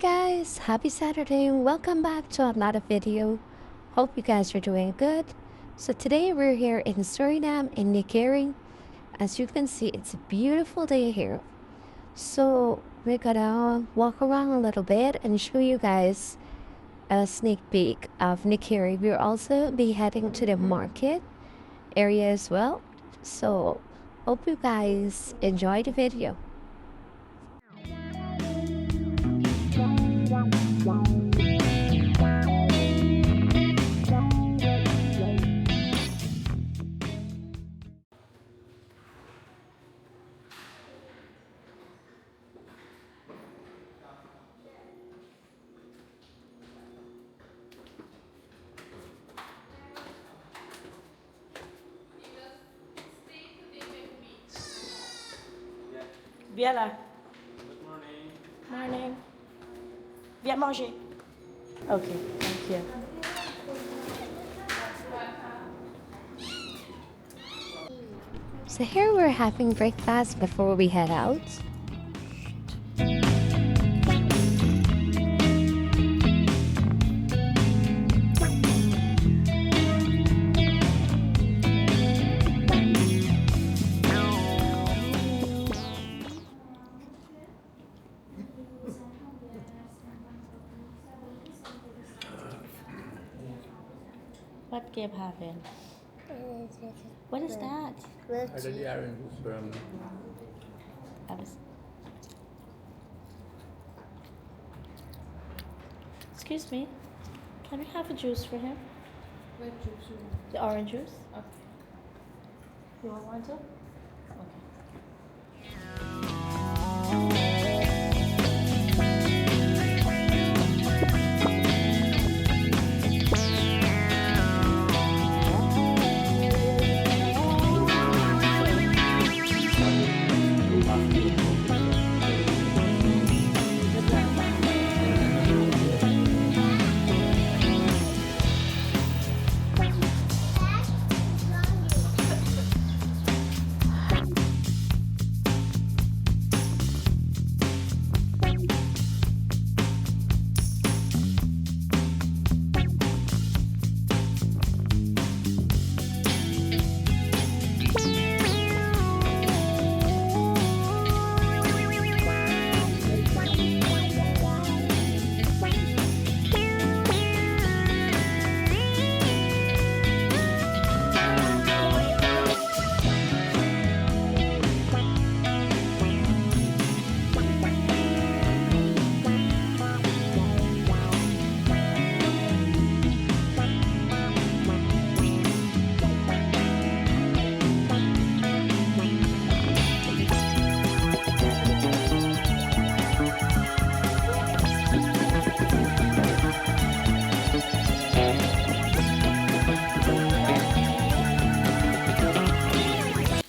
guys, happy Saturday. Welcome back to another video. Hope you guys are doing good. So today we're here in Suriname in Nickerie. As you can see, it's a beautiful day here. So we're gonna walk around a little bit and show you guys a sneak peek of Nickerie. We'll also be heading to the market area as well. So hope you guys enjoy the video. Viens là. Good morning. Morning. Viens manger. Okay, thank you. So here we're having breakfast before we head out. What gave happened? What is that? Ada di orange juice from Excuse me. Can we have a juice for him? What juice you want? The orange juice? Okay. You want one too? Okay.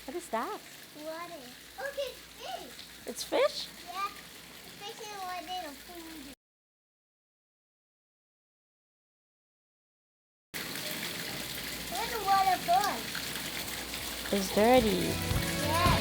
What is that? Water. Okay, fish. It's fish? Yeah. Fish and water and food. Where's the water for? It's dirty. Yeah.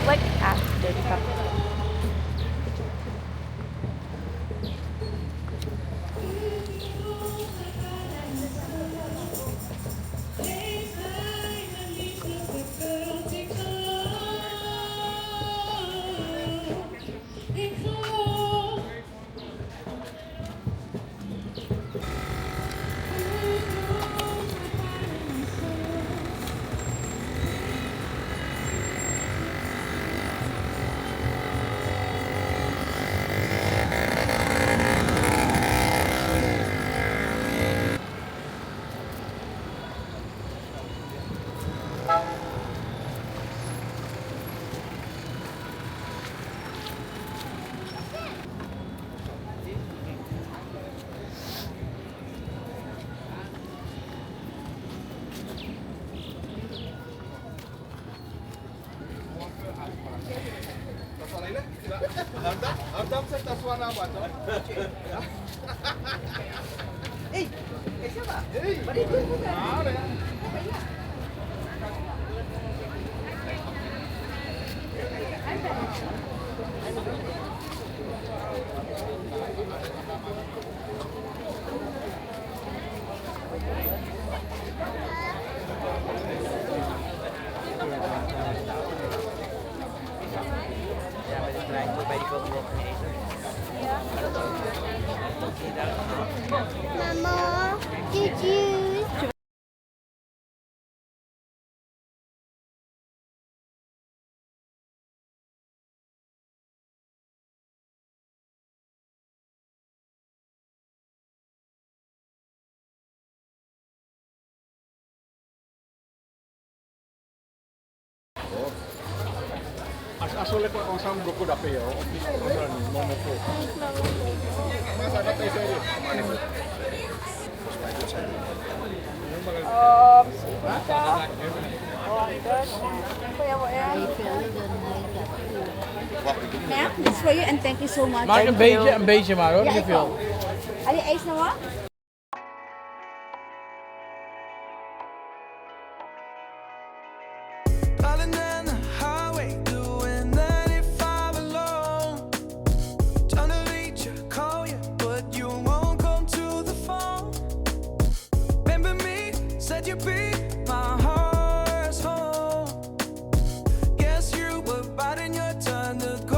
Like after the cup. Hardam serta suara apa tuh? Siapa? Ada ya. Mama, did you? Asal ko ang sam buku dapat ya. Office momo ko. Mas ada tayo ini. Ma'am, this is for you and thank you so much. Maak een beetje maar hoor, niet te veel. Ali, ijs na wat? Driving down the highway, doing 95 alone. Trying to reach you, call you, but you won't come to the phone. Remember me, said you'd be my heart's home. Guess you were biding your turn to go.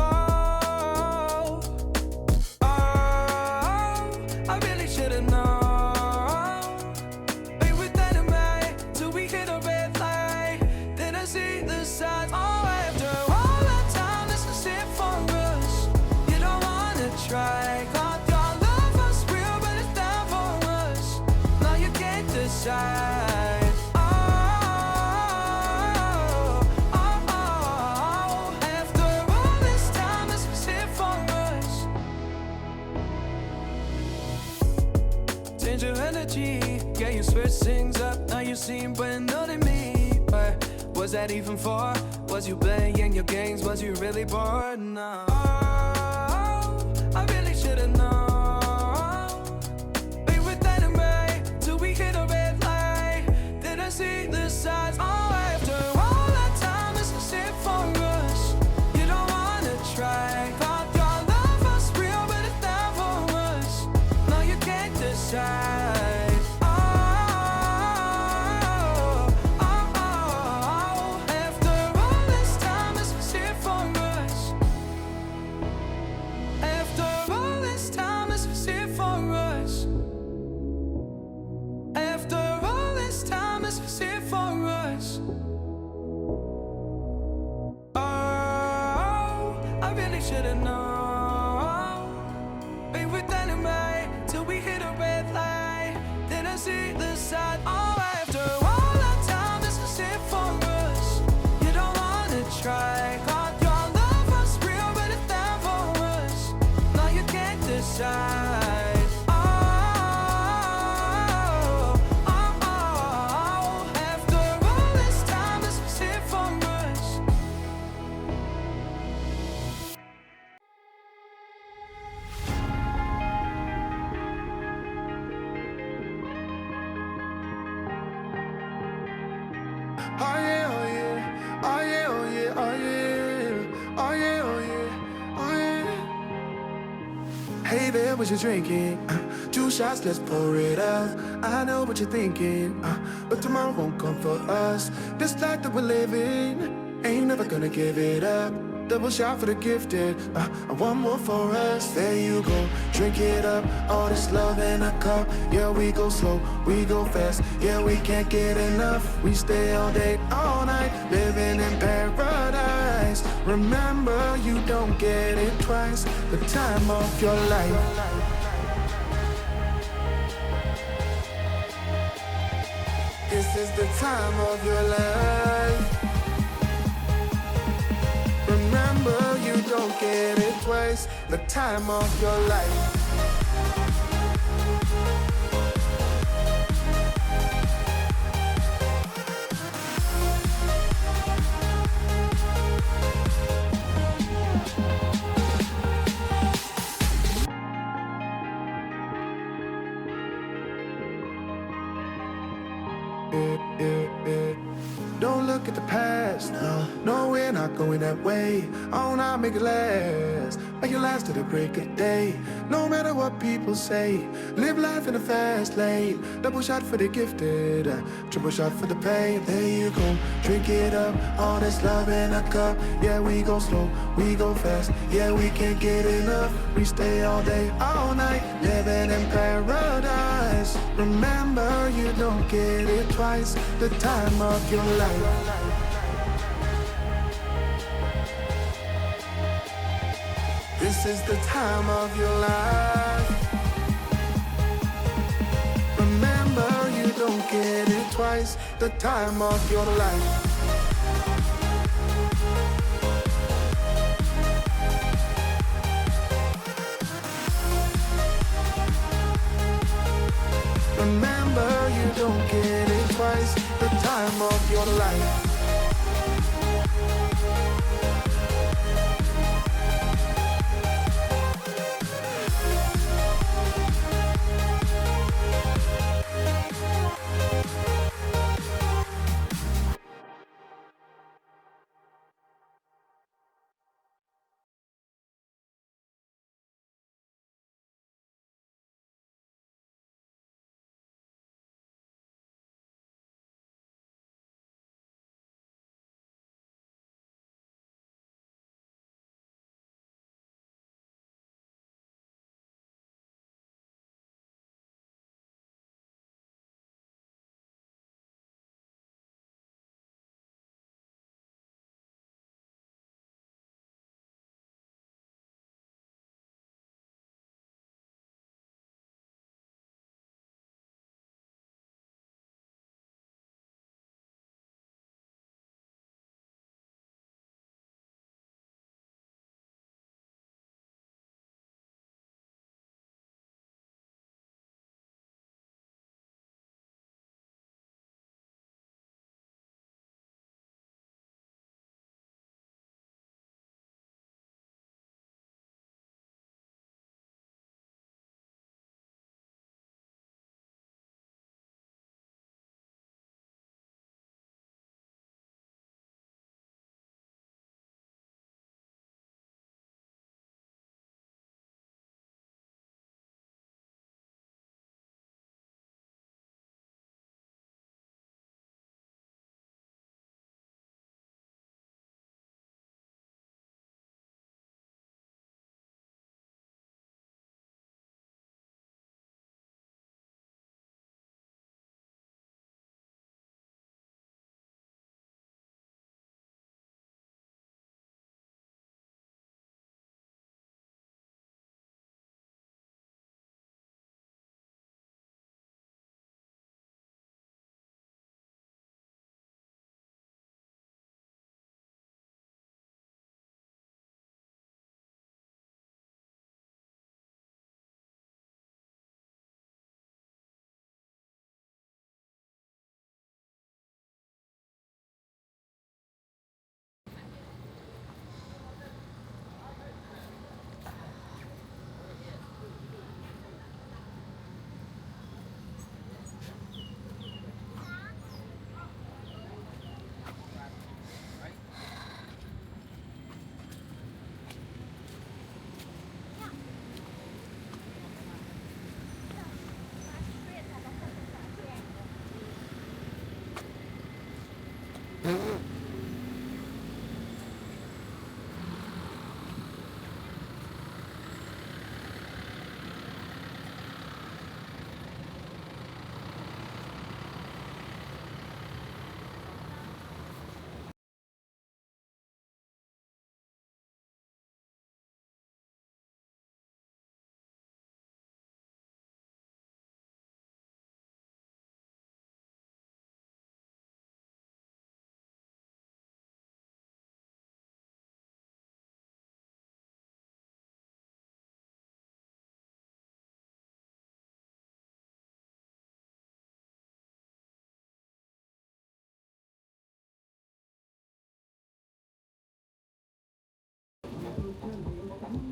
Oh, I really should've known. Be with that in mind till we hit a red light. Then I see the signs. Oh, after all that time, this is it for us. You don't wanna try. Thought your love was real, but it's down for us. Now you can't decide. Oh, oh, oh. After all this time, this is it for us. Change your energy, yeah, you switch things up. Now you seem brand new to me. But was that even for? Was you playing your games? Was you really bored? No. Oh, I really should've known. Be with that in mind till we hit a red light. Then I see the signs. Oh, after all that time, this is it for us. You don't wanna try. Thought your love was real, but it's down for us. Now you can't decide. Oh, oh, oh. After all this time, this is it for us. After all this time, this is it for us. After all this time, this is it for us. Oh, I really should've known. Be with that in mind till we hit a red light. Then I see the side. Oh, after all that time, this is it for us. You don't wanna try. Thought your love was real, but it's down for us. Now you can't decide. Oh, oh, oh. After all this time, this is it for us. Oh yeah, oh yeah, oh yeah, oh yeah, oh yeah, oh yeah, oh yeah, oh yeah. Hey there, what you drinking? 2 shots, let's pour it out. I know what you're thinking, but tomorrow won't come for us. This life that we're living, ain't never gonna give it up. Double shot for the gifted, one more for us. There you go, drink it up. All this love in a cup. Yeah, we go slow, we go fast. Yeah, we can't get enough. We stay all day, all night, living in paradise. Remember, you don't get it twice. The time of your life. This is the time of your life. Remember, you don't get it twice. The time of your life. Don't look at the past, no, we're not going that way. Oh, now make it last, make it last to the break of day. No matter what people say, live life in a fast lane. Double shot for the gifted, triple shot for the pain. There you go, drink it up, all this love in a cup. Yeah, we go slow, we go fast. Yeah, we can't get enough. We stay all day, all night, living in paradise. Remember, you don't get it twice. The time of your life. This is the time of your life. Remember, you don't get it twice. The time of your life. Remember, you don't get it twice. The time of your life.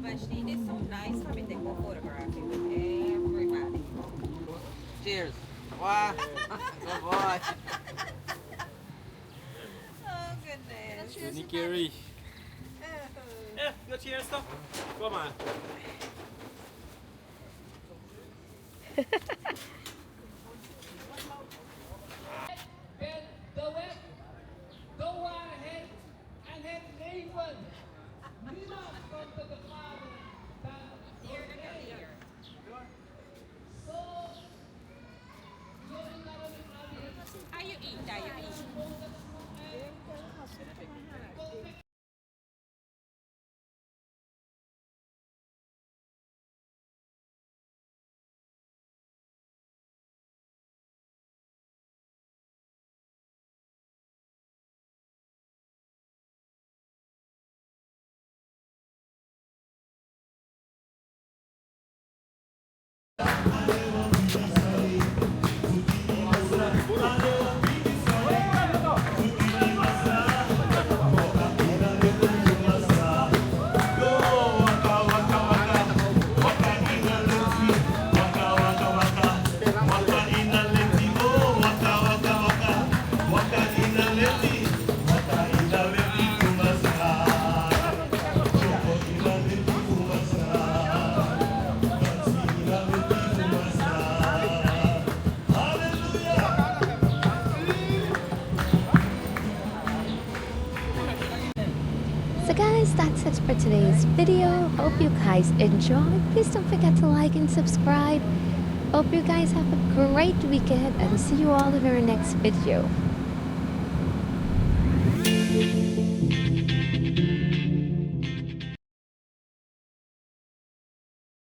But she did so nice for me to take a photograph with everybody. Cheers. Wow. Good boy. Oh, goodness. Nickerie. Ja, cheers toch? Kom maar. De weg, de waarheid en het leven. Niemand komt tot de Vader dan door mij. Zo, jullie naar de Vader. Ayo eat, ayo eat. So guys, that's it for today's video. Hope you guys enjoyed. Please don't forget to like and subscribe. Hope you guys have a great weekend and see you all in our next video.